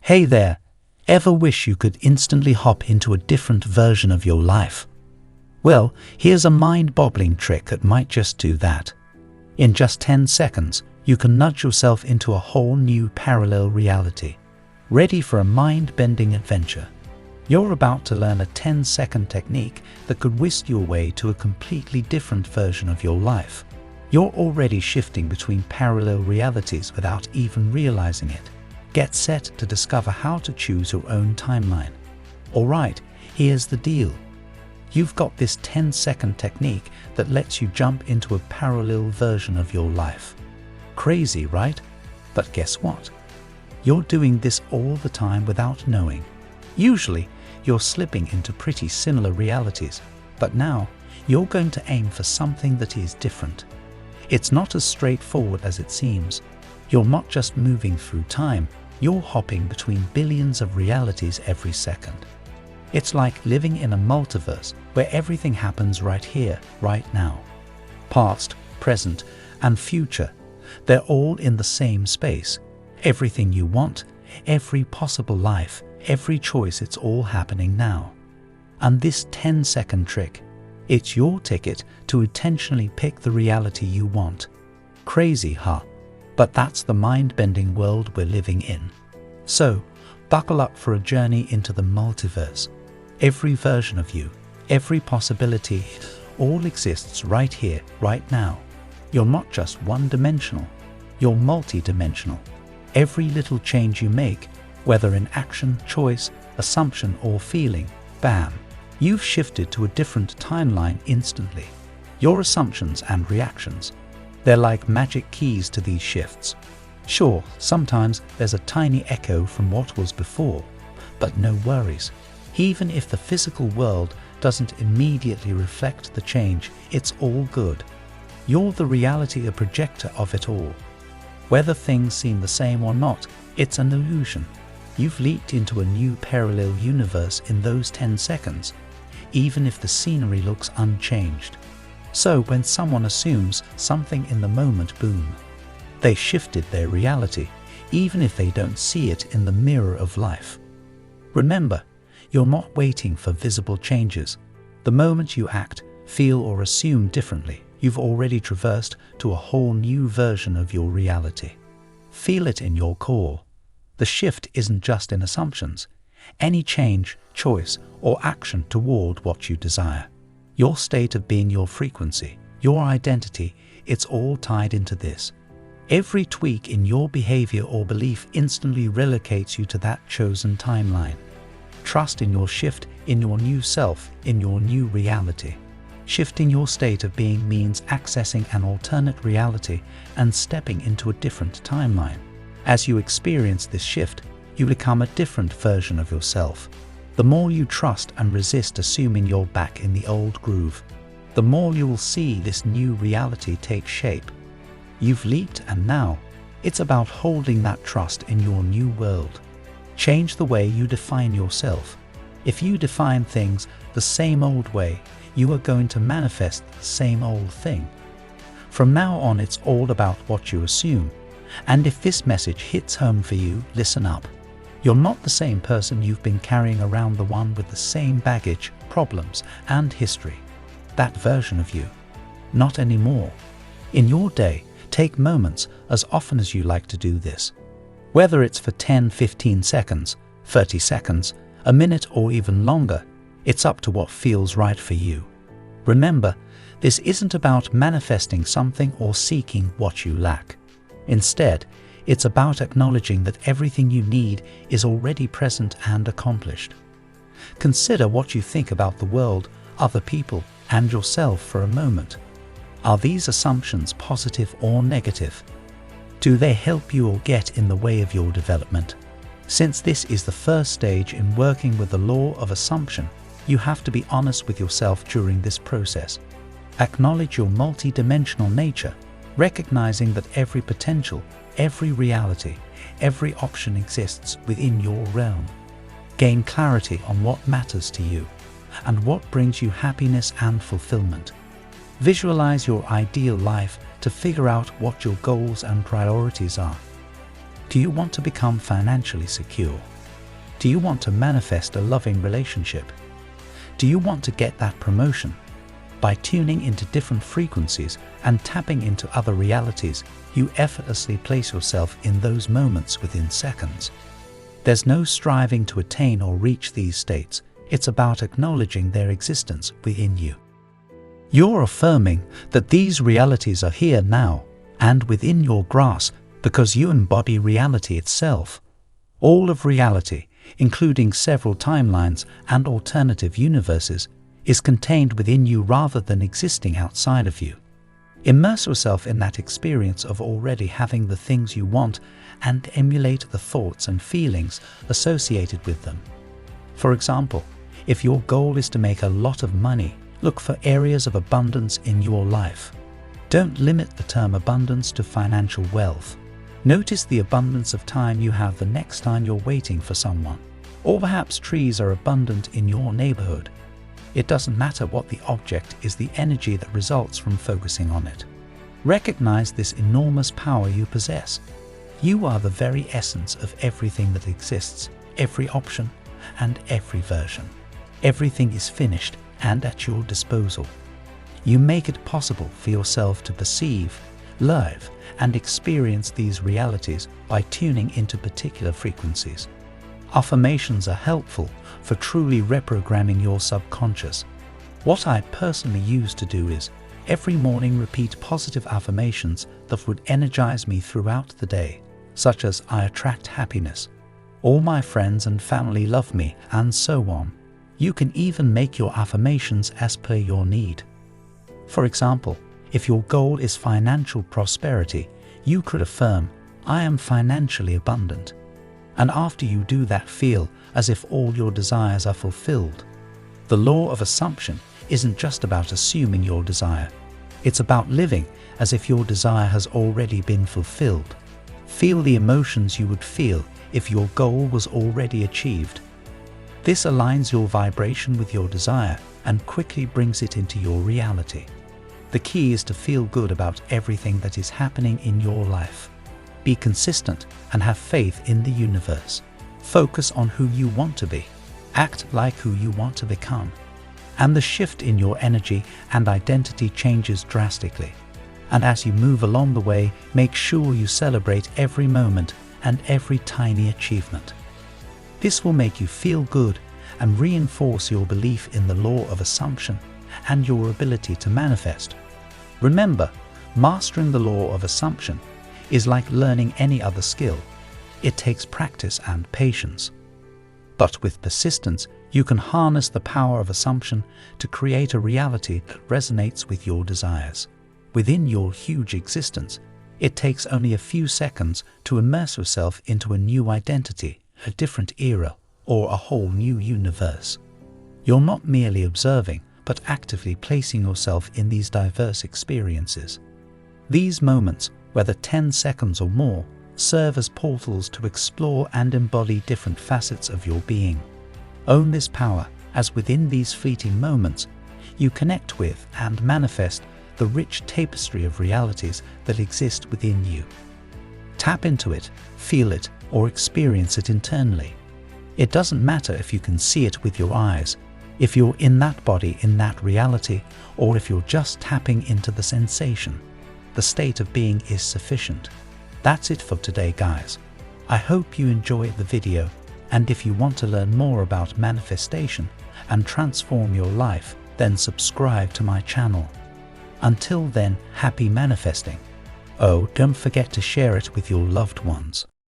Hey there, ever wish you could instantly hop into a different version of your life? Well, here's a mind-boggling trick that might just do that. In just 10 seconds, you can nudge yourself into a whole new parallel reality. Ready for a mind-bending adventure? You're about to learn a 10-second technique that could whisk you away to a completely different version of your life. You're already shifting between parallel realities without even realizing it. Get set to discover how to choose your own timeline. Alright, here's the deal. You've got this 10-second technique that lets you jump into a parallel version of your life. Crazy, right? But guess what? You're doing this all the time without knowing. Usually, you're slipping into pretty similar realities, but now you're going to aim for something that is different. It's not as straightforward as it seems. You're not just moving through time, you're hopping between billions of realities every second. It's like living in a multiverse where everything happens right here, right now. Past, present, and future, they're all in the same space. Everything you want, every possible life, every choice, it's all happening now. And this 10-second trick, it's your ticket to intentionally pick the reality you want. Crazy, huh? But that's the mind-bending world we're living in. So, buckle up for a journey into the multiverse. Every version of you, every possibility, all exists right here, right now. You're not just one-dimensional, you're multi-dimensional. Every little change you make, whether in action, choice, assumption, or feeling, bam, you've shifted to a different timeline instantly. Your assumptions and reactions, they're like magic keys to these shifts. Sure, sometimes there's a tiny echo from what was before, but no worries. Even if the physical world doesn't immediately reflect the change, it's all good. You're the reality, a projector of it all. Whether things seem the same or not, it's an illusion. You've leaped into a new parallel universe in those 10 seconds, even if the scenery looks unchanged. So when someone assumes something in the moment, boom, they shifted their reality, even if they don't see it in the mirror of life. Remember, you're not waiting for visible changes. The moment you act, feel, or assume differently, you've already traversed to a whole new version of your reality. Feel it in your core. The shift isn't just in assumptions. Any change, choice, or action toward what you desire. Your state of being, your frequency, your identity, it's all tied into this. Every tweak in your behavior or belief instantly relocates you to that chosen timeline. Trust in your shift, in your new self, in your new reality. Shifting your state of being means accessing an alternate reality and stepping into a different timeline. As you experience this shift, you become a different version of yourself. The more you trust and resist assuming you're back in the old groove, the more you will see this new reality take shape. You've leaped, and now it's about holding that trust in your new world. Change the way you define yourself. If you define things the same old way, you are going to manifest the same old thing. From now on, it's all about what you assume. And if this message hits home for you, listen up. You're not the same person you've been carrying around, the one with the same baggage, problems, and history. That version of you. Not anymore. In your day, take moments as often as you like to do this. Whether it's for 10, 15 seconds, 30 seconds, a minute, or even longer, it's up to what feels right for you. Remember, this isn't about manifesting something or seeking what you lack. Instead, it's about acknowledging that everything you need is already present and accomplished. Consider what you think about the world, other people, and yourself for a moment. Are these assumptions positive or negative? Do they help you or get in the way of your development? Since this is the first stage in working with the law of assumption, you have to be honest with yourself during this process. Acknowledge your multi-dimensional nature, recognizing that every potential, every reality, every option exists within your realm. Gain clarity on what matters to you and what brings you happiness and fulfillment. Visualize your ideal life to figure out what your goals and priorities are. Do you want to become financially secure? Do you want to manifest a loving relationship? Do you want to get that promotion? By tuning into different frequencies and tapping into other realities, you effortlessly place yourself in those moments within seconds. There's no striving to attain or reach these states. It's about acknowledging their existence within you. You're affirming that these realities are here now and within your grasp because you embody reality itself. All of reality, including several timelines and alternative universes, is contained within you rather than existing outside of you. Immerse yourself in that experience of already having the things you want and emulate the thoughts and feelings associated with them. For example, if your goal is to make a lot of money, look for areas of abundance in your life. Don't limit the term abundance to financial wealth. Notice the abundance of time you have the next time you're waiting for someone. Or perhaps trees are abundant in your neighborhood. It doesn't matter what the object is, the energy that results from focusing on it. Recognize this enormous power you possess. You are the very essence of everything that exists, every option and every version. Everything is finished and at your disposal. You make it possible for yourself to perceive, live, and experience these realities by tuning into particular frequencies. Affirmations are helpful for truly reprogramming your subconscious. What I personally use to do is, every morning repeat positive affirmations that would energize me throughout the day, such as I attract happiness, all my friends and family love me, and so on. You can even make your affirmations as per your need. For example, if your goal is financial prosperity, you could affirm, I am financially abundant. And after you do that, feel as if all your desires are fulfilled. The law of assumption isn't just about assuming your desire. It's about living as if your desire has already been fulfilled. Feel the emotions you would feel if your goal was already achieved. This aligns your vibration with your desire and quickly brings it into your reality. The key is to feel good about everything that is happening in your life. Be consistent and have faith in the universe. Focus on who you want to be. Act like who you want to become. And the shift in your energy and identity changes drastically. And as you move along the way, make sure you celebrate every moment and every tiny achievement. This will make you feel good and reinforce your belief in the law of assumption and your ability to manifest. Remember, mastering the law of assumption is like learning any other skill. It takes practice and patience. But with persistence, you can harness the power of assumption to create a reality that resonates with your desires. Within your huge existence, it takes only a few seconds to immerse yourself into a new identity, a different era, or a whole new universe. You're not merely observing, but actively placing yourself in these diverse experiences. These moments, whether 10 seconds or more, serve as portals to explore and embody different facets of your being. Own this power, as within these fleeting moments, you connect with and manifest the rich tapestry of realities that exist within you. Tap into it, feel it, or experience it internally. It doesn't matter if you can see it with your eyes, if you're in that body, in that reality, or if you're just tapping into the sensation. The state of being is sufficient. That's it for today, guys. I hope you enjoyed the video, and if you want to learn more about manifestation and transform your life, then subscribe to my channel. Until then, happy manifesting. Oh, don't forget to share it with your loved ones.